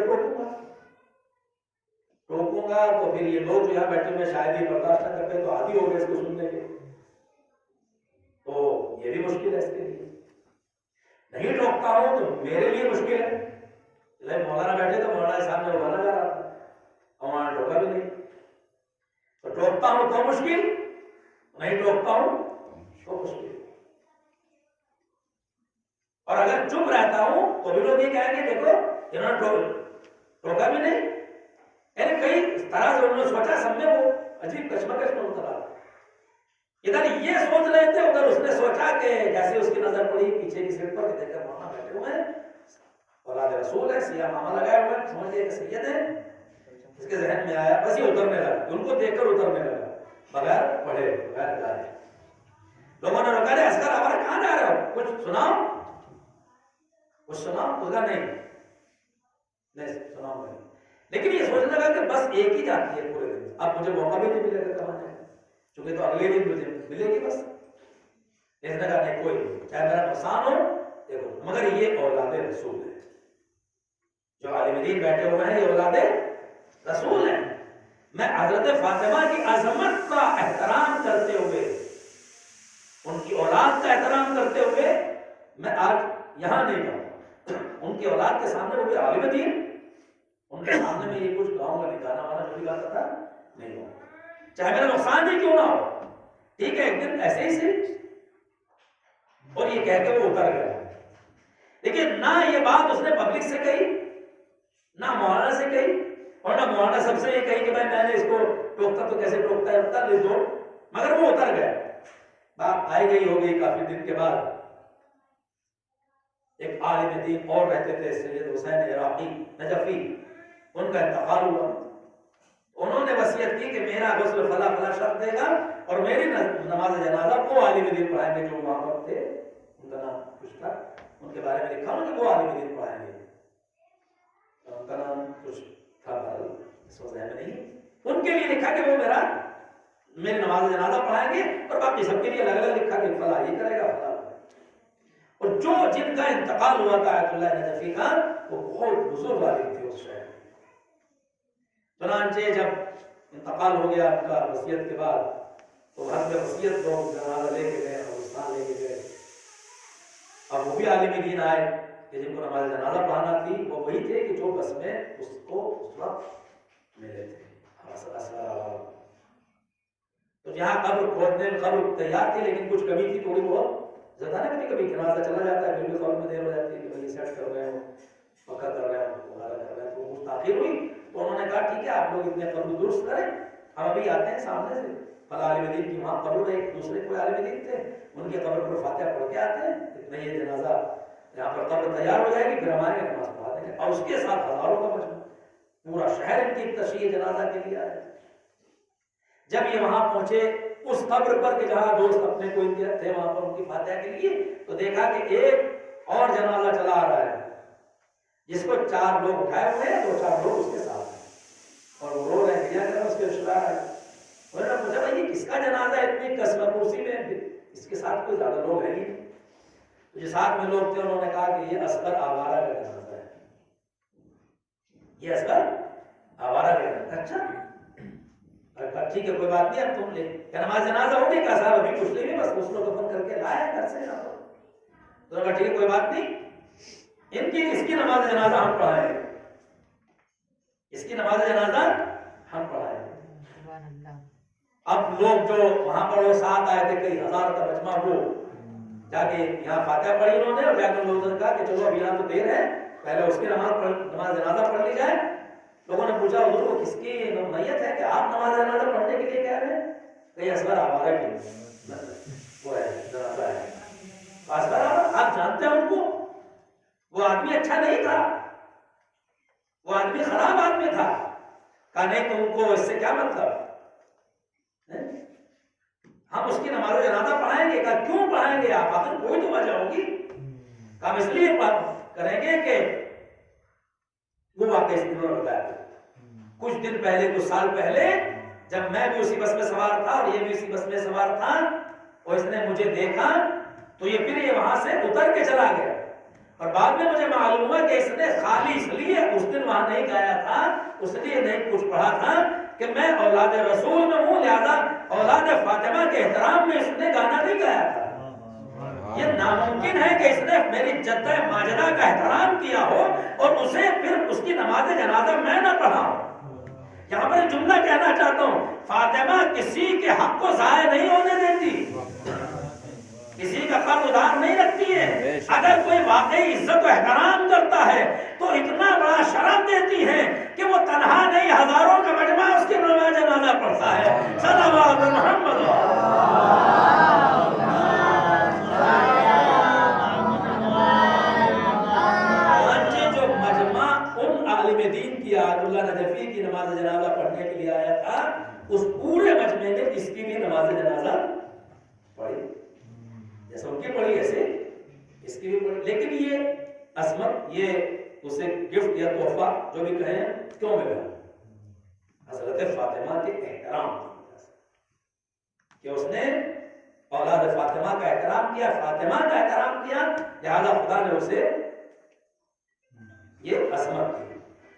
ٹوکوں گا تو پھر یہ لوگ جو یہاں بیٹھے ہوئے شاید ہی برداشت نہ کرتے تو عادی ہو گئے اس کو سننے کے، تو یہ بھی مشکل ہے اس کے لیے. نہیں ٹوکتا ہوں تو میرے لیے مشکل ہے. مولانا بیٹھے تو مولانا کے سامنے وہ گانا گا رہا تھا اور وہاں ٹوکا بھی نہیں. تو ٹوکتا ہوں تو مشکل، نہیں ٹوکتا ہوں تو مشکل. اور اگر چپ رہتا ہوں تو بھی لوگ یہ کہیں گے دیکھو انہوں نے ٹوکا بھی نہیں. یعنی کئی طرح سے انہوں نے سوچا، سب میں وہ عجیب کشمکش میں اترا. ادھر یہ سوچ رہے تھے، ادھر اس نے سوچا کہ جیسے اس کی نظر پڑی پیچھے کی سیٹ پر، دیکھ کر مولانا بیٹھے ہوئے ہیں، اولاد رسول ہے، سیاہ ماما لگائے ہوئے ہیں، سمجھ لیا کہ سید ہے. اس کے ذہن میں آیا، بس یہ اترنے لگا. ان کو دیکھ کر اترنے لگا بغیر پڑھے بغیر گائے. لوگوں نے روکا، رہے اصغر ہمارا کہاں جا رہے ہو، کچھ سناؤ، کچھ سناؤ. اس کا نہیں سناؤ نہیں. لیکن یہ سوچنے لگا کہ بس ایک ہی جاتی ہے پورے دن، اب مجھے موقع بھی نہیں ملے گا کمانے کا، چونکہ تو اگلے دن مجھے ملے گی بس. اس نے کہا نہیں، کوئی چاہے میرا نقصان ہو دیکھو، مگر یہ اولاد رسول ہے. جو عالم دین بیٹھے ہوئے ہیں یہ اولاد رسول ہیں. میں حضرت فاطمہ کی عظمت کا احترام کرتے ہوئے، ان کی اولاد کا احترام کرتے ہوئے میں آج یہاں نہیں جاؤں. ان کی اولاد کے سامنے وہ بھی عالم دین، ان کے سامنے میں یہ کچھ گاؤں کا گانا وانا جو بھی گاتا تھا نہیں ہو، چاہے میرا نقصان ہی کیوں نہ ہو، ٹھیک ہے ایک دن ایسے ہی سے، اور یہ کہہ کے وہ اتر گیا۔ لیکن نہ یہ بات اس نے پبلک سے کہی، نہ مولانا سے کہی، اور نہ مولانا سب سے یہ کہی کہ بھائی میں نے اس کو ٹوکتا تو کیسے ٹوکتا ہے اتر لے دو، مگر وہ اتر گیا۔ بات آئی گئی ہو گئی، کافی دن کے بعد ایک عالم دین اور رہتے تھے سید حسین عراقی نجفی، ان کا انتقال ہوا۔ انہوں نے وصیت کی کہ میرا غسل فلاں فلاں شخص دے گا اور میری نماز جنازہ وہ عالم دین پڑھائیں گے جو وہاں پر تھے، ان کا نام کچھ تھا، ان کے بارے میں لکھا ہوں کہ وہ عالم دین پڑھائیں گے، ان کا نام کچھ تھا اس وقت ذہن میں نہیں، ان کے لیے لکھا کہ وہ میری نماز جنازہ پڑھائیں گے، اور باقی سب کے لیے الگ الگ لکھا کہ فلاں یہ کرے گا فلاں۔ اور جو جن کا انتقال ہوا تھا آیت اللہ نجفی کا، وہ بہت بزرگ عالم تھے اس شہر۔ چنانچہ جب انتقال ہو گیا ان کا وصیت کے بعد، تو گھر میں وصیت لوگ جنازہ لے کے گئے، قبرستان لے کے گئے۔ اب وہ بھی عالم دین آئے کہ جن کو نماز جنازہ پڑھانا تھی، وہ وہی تھے کہ جو بس میں اس کو اس وقت ملے تھے۔ تو جہاں قبر کھودنے میں قبر تیار تھی، لیکن کچھ کمی تھی تھوڑی بہت، زیادہ نا کبھی کبھی جنازہ چلا جاتا ہے، پھر بھی قبر میں دیر ہو جاتی ہے کہ بھائی سیٹ کر رہے ہو، پکا کر رہے ہیں، وغیرہ کر رہے ہیں، تو وہ تاخیر ہوئی۔ تو انہوں نے کہا ٹھیک ہے آپ لوگ اتنے قبر درست کریں، ہم ابھی آتے ہیں سامنے سے، فلاں عالم دین کی وہاں قبر میں ایک دوسرے کوئی عالم دین تھے، ان کے قبر پر فاتحہ پڑھ کے آتے ہیں، اتنا یہ جنازہ یہاں پر قبر تیار ہو جائے گی، پھر ہمارے نماز پڑھا دیں گے۔ اور اس کے ساتھ ہزاروں کا مجمع، پورا شہر ان کی تشییع جنازہ کے لیے آئے۔ جب یہ وہاں پہنچے اس قبر پر کہ جہاں دوست اپنے کو ان کے تھے وہاں پر ان کی فاتحہ کے لیے، تو دیکھا کہ ایک اور جنازہ چلا آ رہا ہے جس کو 4 لوگ اٹھائے ہوئے ہیں، 2-4 لوگ اس کے ساتھ ہیں، اور وہ رو رہے ہیں، کیا کریں اس کے رشتہ دار ہیں۔ انہوں نے پوچھا بھائی یہ کس کا جنازہ ہے اتنی کثرت کرسی میں، اس کے ساتھ کوئی زیادہ لوگ ہیں نہیں؟ تو جو ساتھ میں لوگ تھے انہوں نے کہا کہ یہ اصغر آوارہ کا جنازہ ہے، یہ اصغر آوارہ کا جنازہ۔ اچھا ٹھیک ہے کوئی بات نہیں، اب تم لے کہ نماز جنازہ ہو گئی، کہا صاحب ابھی کچھ نہیں ہے، بس غسل و کفن کر کے لایا گھر سے۔ تو انہوں نے کہا ٹھیک ہے کوئی بات نہیں، اس کی نماز جنازہ ہم پڑھائیں گے، اس کی نماز جنازہ ہم پڑھائیں گے۔ اب لوگ جو وہاں پر وہ ساتھ آئے تھے، کئی ہزار کا مجمع، وہ جا کے یہاں فاتحہ پڑھی انہوں نے، اور جا کے لوگوں نے کہا کہ چلو اب یہاں تو دیر ہے، پہلے اس کی نماز جنازہ پڑھ لی جائے۔ لوگوں نے پوچھا حضور وہ کس کی میت ہے کہ آپ نماز جنازہ پڑھنے کے لیے کہہ رہے ہیں؟ کہ اصغر آوارہ کی وہ ہے جنازہ ہے۔ اصغر آوارہ آپ جانتے ہیں ان کو، وہ آدمی اچھا نہیں تھا، وہ آدمی خراب آدمی تھا۔ کہا نہیں تم کو اس سے کیا مطلب، ہم اس کی نماز جنازہ پڑھائیں گے۔ کہا کیوں پڑھائیں گے آپ، آخر کوئی تو وجہ ہوگی۔ کہا ہم اس لیے کریں گے کہ وہ واقعی اس دنوں نے بتایا کچھ دن پہلے، کچھ سال پہلے، جب میں بھی اسی بس میں سوار تھا اور یہ بھی اسی بس میں سوار تھا، اور اس نے مجھے دیکھا تو یہ پھر یہ وہاں سے اتر کے چلا گیا، اور بعد میں مجھے معلوم ہوا کہ اس نے خالی اس لیے اس دن وہاں نہیں گایا تھا، اس لیے نہیں کچھ پڑھا تھا کہ میں اولاد رسول میں ہوں، لہذا اولاد فاطمہ کے احترام میں اس نے گانا نہیں گایا تھا۔ یہ ناممکن ہے کہ اس نے میری جدہ ماجدہ کا احترام کیا ہو اور اسے پھر اس کی نماز جنازہ میں نہ پڑھاؤں۔ یہاں پر جملہ کہنا چاہتا ہوں، فاطمہ کسی کے حق کو ضائع نہیں ہونے دیتی، کسی کا قرض ادھار نہیں رکھتی ہے۔ اگر کوئی واقعی عزت و احترام کرتا ہے تو اتنا بڑا شرف دیتی ہے کہ وہ تنہا نہیں، ہزاروں کا مجمع اس کی نماز جنازہ پڑھتا ہے۔ صلوات محمد۔ دین کی آیت اللہ نجفی کی نماز جنازہ پڑھنے کے لیے آیا تھا، اس پورے مجمع نے اس کی بھی نماز جنازہ پڑھی، جیسے ان کی پڑھی ایسے اس کی بھی پڑھی۔ لیکن یہ عصمت، یہ اسے گفٹ یا تحفہ جو بھی کہیں کیوں ملا؟ حضرت فاطمہ کے احترام کہ اس نے اولاد فاطمہ کا احترام کیا، فاطمہ کا احترام کیا، لہذا خدا نے اسے یہ عصمت دی۔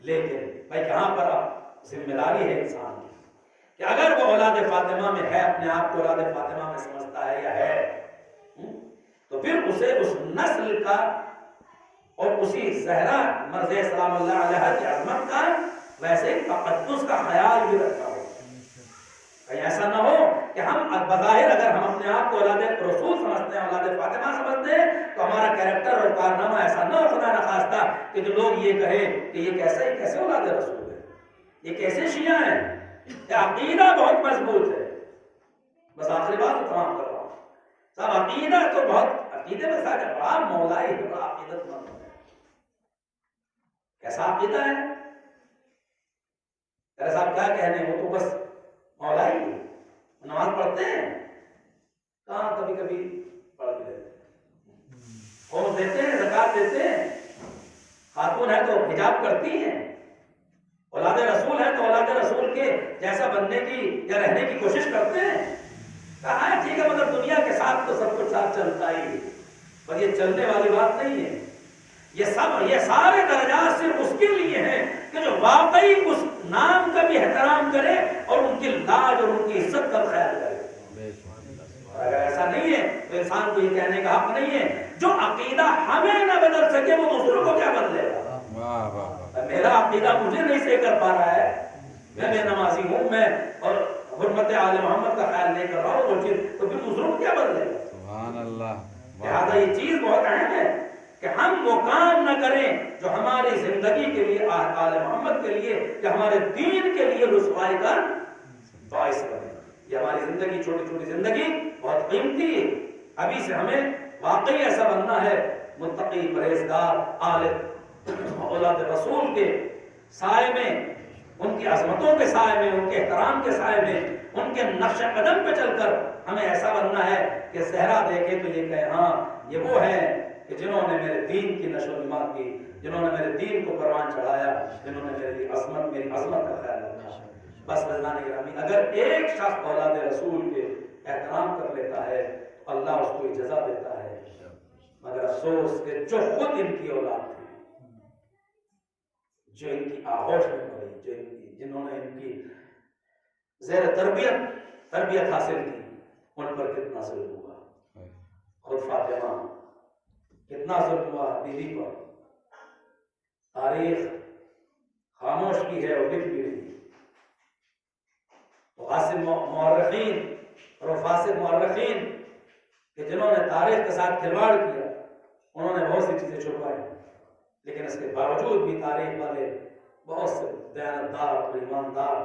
لیکن بھائی یہاں پر اب ذمہ داری ہے انسان کی کہ اگر وہ اولاد فاطمہ میں ہے، اپنے آپ کو اولاد فاطمہ میں سمجھتا ہے یا ہے، تو پھر اسے اس نسل کا اور اسی زہرا مرضیہ سلام اللہ علیہ کی عظمت کا ویسے ہی تقدس کا خیال بھی رکھنا ہو. کہیں ایسا نہ ہو کہ ہم بظاہر اگر ہم اپنے آپ کو اولاد رسول سمجھتے ہیں، اولاد فاطمہ سمجھتے ہیں، تو ہمارا کیریکٹر اور کارنامہ ایسا نہ ہو خدا نخواستہ کہ جو لوگ یہ کہیں کہ یہ کیسے اولاد رسول ہے، یہ کیسے شیعہ ہیں. یہ عقیدہ بہت مضبوط ہے. بس آخری بات تو تمام کر رہا ہوں صاحب، عقیدہ تو بہت، عقیدے میں ساتھ بڑا مولائی ہے، بڑا عقیدت مند ہے. کیسا عقیدہ ہے؟ ارے صاحب کیا کہنے، وہ تو بس مولائی ہے. نماز پڑھتے ہیں کہاں، کبھی کبھی پڑھ بھی لیتے ہیں، خمس دیتے ہیں، زکات دیتے ہیں، خاتون ہے تو حجاب کرتی ہیں، اولاد رسول ہے تو اولاد رسول کے جیسا بننے کی یا رہنے کی کوشش کرتے ہیں. کہا ہے ٹھیک ہے، مگر دنیا کے ساتھ تو سب کچھ ساتھ چلتا ہی ہے. پر یہ چلنے والی بات نہیں ہے. یہ سارے درجات صرف اس کے لیے ہیں کہ جو واقعی اس نام کا بھی احترام کرے اور ان کی لاج اور ان کی عزت کا خیال کرے. اور اگر ایسا نہیں ہے تو انسان کو یہ کہنے کا حق نہیں ہے جو عقیدہ ہمیں نہ بدل سکے وہ دوسروں کو کیا بدلے گا. میرا عقیدہ مجھے نہیں صحیح کر پا رہا ہے، میں بے نمازی ہوں، میں اور حرمت آل محمد کا خیال نہیں کر رہا ہوں، وہ چیز تو پھر دوسروں کو کیا بدلے گا. سبحان اللہ. لہٰذا یہ چیز بہت اہم ہے کہ ہم وہ کام نہ کریں جو ہماری زندگی کے لیے، آل محمد کے لیے یا ہمارے دین کے لیے رسوائی کا باعث بنے. یہ ہماری زندگی، چھوٹی چھوٹی زندگی بہت قیمتی ہے. ابھی سے ہمیں واقعی ایسا بننا ہے متقی، پرہیزگار، اولاد رسول کے سائے میں، ان کی عظمتوں کے سائے میں، ان کے احترام کے سائے میں، ان کے نقش قدم پہ چل کر ہمیں ایسا بننا ہے کہ زہرا دیکھے تو یہ کہے ہاں یہ وہ ہیں کہ جنہوں نے میرے دین کی نشو و نما کی، جنہوں نے میرے دین کو پروان چڑھایا، جنہوں نے میری عظمت کا خیال رکھا. بس رضوان گرامی، اگر ایک شخص اولاد رسول کے احترام کر لیتا ہے اللہ اس کو اجازت دیتا ہے. مگر افسوس کہ جو خود ان کی اولاد تھی، جو ان کی آغوش میں پڑی، جنہوں نے ان کی زیر تربیت حاصل کی، ان پر کتنا ظلم ہوا. خود فاطمہ کتنا ظلم ہوا بیوی پر. تاریخ خاموش کی ہے اور لکھ بھی رہی ہے. غاصب مورخین اور فاسد مورخین کہ جنہوں نے تاریخ کے ساتھ کھلواڑ کیا، انہوں نے بہت سی چیزیں چھپائی، لیکن اس کے باوجود بھی تاریخ والے بہت سے دیانتدار اور ایماندار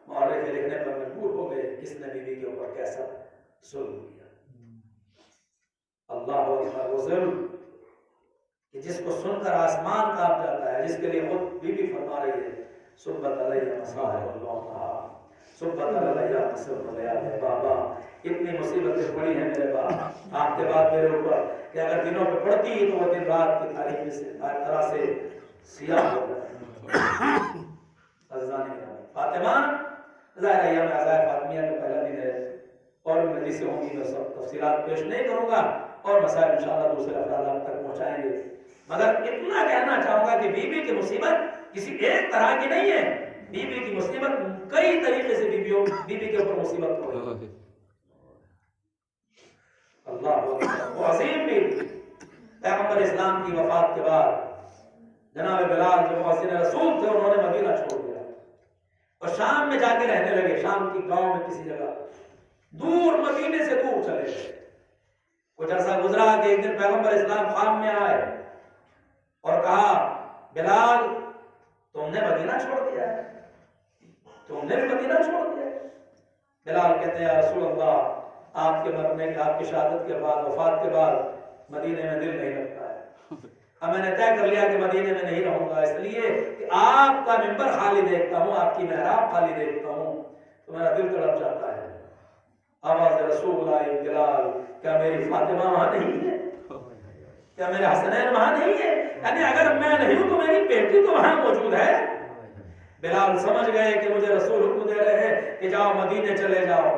مورخ لکھنے پر مجبور ہو گئے کس نے بیوی کے اوپر کیسا ظلم کیا. اللہ اکبر. وہ ظلم کہ جس کو سن کر آسمان کانپ جاتا ہے، جس کے لیے خود بیوی فرما رہی ہے صبت علیہ مصائب اللہ، صبت علیہ مصائب اللہ. بابا اتنی مصیبتیں پڑی ہیں میرے باپ آپ کے بعد میرے اوپر کہ اگر دنوں پہ پڑتی تو وہ دن رات کی تاریخ سے طرح سے سیاہ ہو جائے. فاطمہ ظاہر ایام عزائے فاطمیہ کا پہلا دن ہے اور مجلس سے ہوں گی، میں سب تفصیلات پیش نہیں کروں گا اور مسائل انشاءاللہ دوسرے افراد تک پہنچائیں گے. مگر اتنا کہنا چاہوں گا کہ بیوی کی مصیبت کسی ایک طرح کی نہیں ہے. بیوی کی مصیبت کئی طریقے سے بیوی کے اوپر مصیبت ہو. اللہ وہ عظیم بیوی پیغمبر اسلام کی وفات کے بعد جناب بلال جو مؤذن رسول تھے، انہوں نے مدینہ چھوڑ دیا اور شام میں جا کے رہنے لگے. شام کی گاؤں میں کسی جگہ دور، مدینے سے دور چلے گئے. کچھ عرصہ گزرا کہ ایک دن پیغمبر اسلام خواب میں آئے اور کہا بلال تم نے مدینہ چھوڑ دیا ہے، تم نے بھی مدینہ چھوڑ دیا ہے. بلال کہتے ہیں یا رسول اللہ آپ کے مرنے کے، آپ کی شہادت کے بعد، وفات کے بعد مدینے میں دل نہیں لگتا ہے. اب میں نے طے کر لیا کہ مدینے میں نہیں رہوں گا، اس لیے کہ آپ کا منبر خالی دیکھتا ہوں، آپ کی محراب خالی دیکھتا ہوں تو میرا دل تڑپ جاتا ہے. آواز رسول آئی، بلال کیا میری فاطمہ وہاں نہیں ہے؟ کیا میرے حسنین وہاں نہیں ہے؟ یعنی اگر میں نہیں ہوں تو میری بیٹی تو وہاں موجود ہے. بلال سمجھ گئے کہ مجھے رسول حکم دے رہے ہیں کہ جاؤ مدینے چلے جاؤ.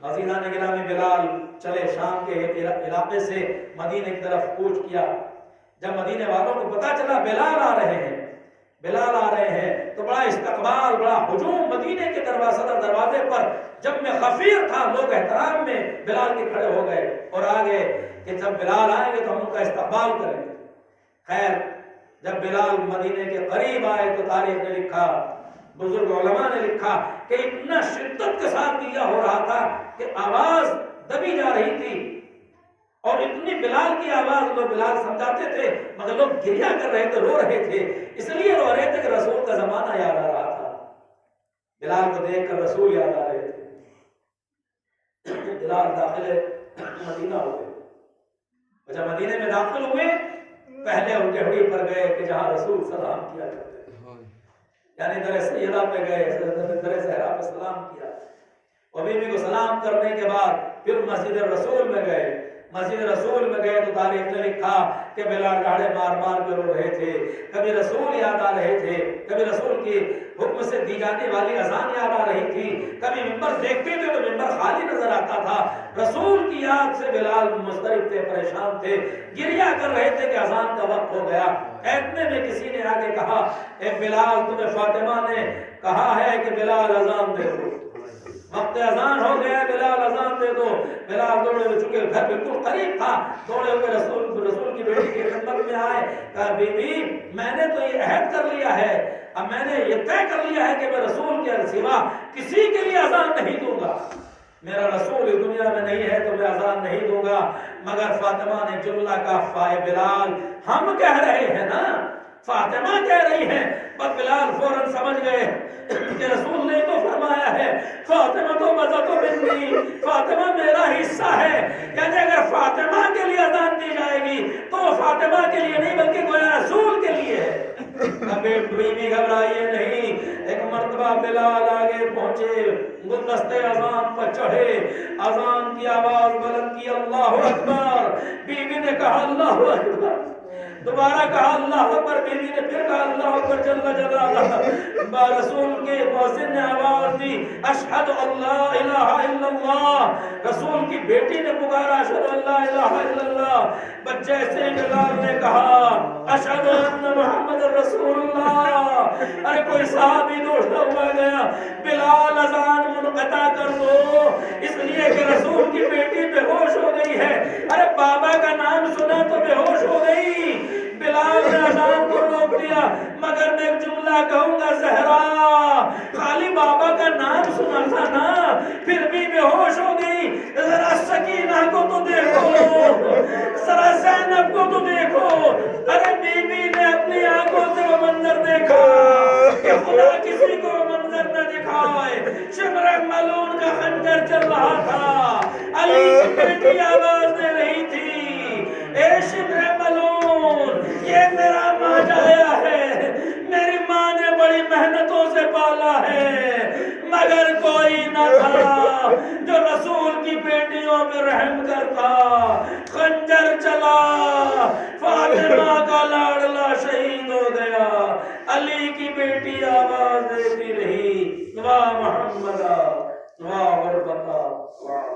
عزیزان گرامی بلال چلے شام کے علاقے سے مدینے کی طرف کوچ کیا. جب مدینے والوں کو پتا چلا بلال آ رہے ہیں تو بڑا استقبال، بڑا ہجوم مدینے کے صدر دروازے پر. جب میں غفیر تھا لوگ احترام میں بلال کے کھڑے ہو گئے اور آگے کہ جب بلال آئیں گے تو ہم ان کا استقبال کریں گے. خیر جب بلال مدینے کے قریب آئے تو تاریخ نے لکھا، بزرگ علماء نے لکھا کہ اتنا شدت کے ساتھ دیا ہو رہا تھا کہ آواز دبی جا رہی تھی، اور اتنی بلال کی آواز لوگ بلال سمجھاتے تھے مگر لوگ گریا کر رہے تھے، رو رہے تھے، اس لیے رو رہے تھے کہ رسول کا زمانہ یاد آ رہا تھا، بلال کو دیکھ کر رسول یاد آ رہے تھے۔ بلال داخل مدینہ ہوئے، جب مدینے میں داخل ہوئے پہلے ان کے ہڈی پر گئے کہ جہاں رسول سلام کیا کرتے تھے، یعنی در سیدہ پہ گئے، در زہرا پہ سلام کیا، اور بیوی کو سلام کرنے کے بعد پھر مسجد رسول میں گئے۔ مسجد رسول میں گئے تو تاریخ نے لکھا کہ بلال ڈاڑے مار مار کر رو رہے تھے، کبھی رسول یاد آ رہے تھے، کبھی رسول کی حکم سے دی جانے والی اذان یاد آ رہی تھی، کبھی ممبر دیکھتے تھے تو ممبر خالی نظر آتا تھا، رسول کی یاد سے بلال مضطرب تھے، پریشان تھے، گریا کر رہے تھے کہ اذان کا وقت ہو گیا۔ اتنے میں کسی نے آ کے کہا، اے بلال، تمہیں فاطمہ نے کہا ہے کہ بلال اذان دے دو، وقت اذان ہو گیا، بلال اذان دے دو۔ بلال دوڑے ہوئے، چونکہ گھر بالکل قریب تھا، دوڑے ہوئے رسول کی بیٹی کی خدمت میں آئے، کہا بی بی میں نے تو یہ عہد کر لیا ہے، اب میں نے یہ طے کر لیا ہے کہ میں رسول کے سوا کسی کے لیے اذان نہیں دوں گا، میرا رسول اس دنیا میں نہیں ہے تو میں اذان نہیں دوں گا۔ مگر فاطمہ نے جملہ کہا، فائے بلال ہم کہہ رہے ہیں نا، فاطمہ کہہ رہی ہیں، بس بلال فوراً سمجھ گئے کہ رسول نے تو فرمایا ہے فاطمہ تو مزہ تو منی، فاطمہ میرا حصہ ہے، یعنی اگر فاطمہ کے لیے اذان دی جائے گی تو فاطمہ کے لیے نہیں بلکہ گویا رسول کے لیے ہے۔ ابھی بیوی گھبرائیے نہیں، ایک مرتبہ بلال آگے پہنچے، گلدستے اذان پر چڑھے، اذان کی آواز بلند کی، اللہ اکبر، بیوی نے کہا اللہ اکبر، دوبارہ کہا اللہ اکبر، بیوی نے پھر کہا اللہ اکبر جل جلالہ، رسول کے مؤذن نے آواز دی، اشہد اللہ الہ الا اللہ، رسول کی بیٹی نے پکارا اشہد اللہ الہ الا اللہ، بچے سے بلال نے کہا اشہد ان محمد رسول اللہ۔ ارے کوئی صحابی دوڑتا ہوا گیا، بلال اذان منقطع کر دو، اس لیے کہ رسول کی بیٹی بے ہوش ہو گئی ہے۔ ارے بابا کا نام سنا تو بے ہوش ہو گئی۔ بلال نے اذان کو روک دیا، مگر میں ایک جملہ کہوں گا، زہرا خالی بابا کا نام سنا تھا نا، پھر بھی بے ہوش ہو گئی۔ ذرا سکینہ کو تو دیکھو، ذرا زینب کو تو دیکھو، ارے بی بی نے اپنی آنکھوں سے وہ منظر دیکھا کہ خدا کسی کو منظر نہ دکھائے، شمر ملعون کا خنجر چل رہا تھا، علی کی بیٹی آواز دے رہی تھی، اے شمر ملعون، یہ میرا ماجایا ہے، میری ماں نے بڑی محنتوں سے پالا ہے، مگر کوئی نہ تھا جو رسول کی بیٹیوں پہ رحم کرتا۔ خنجر چلا، فاطمہ کا لاڈلا شہید ہو گیا، علی کی بیٹی آواز دیتی رہی، واہ محمد واہ غربتا واہ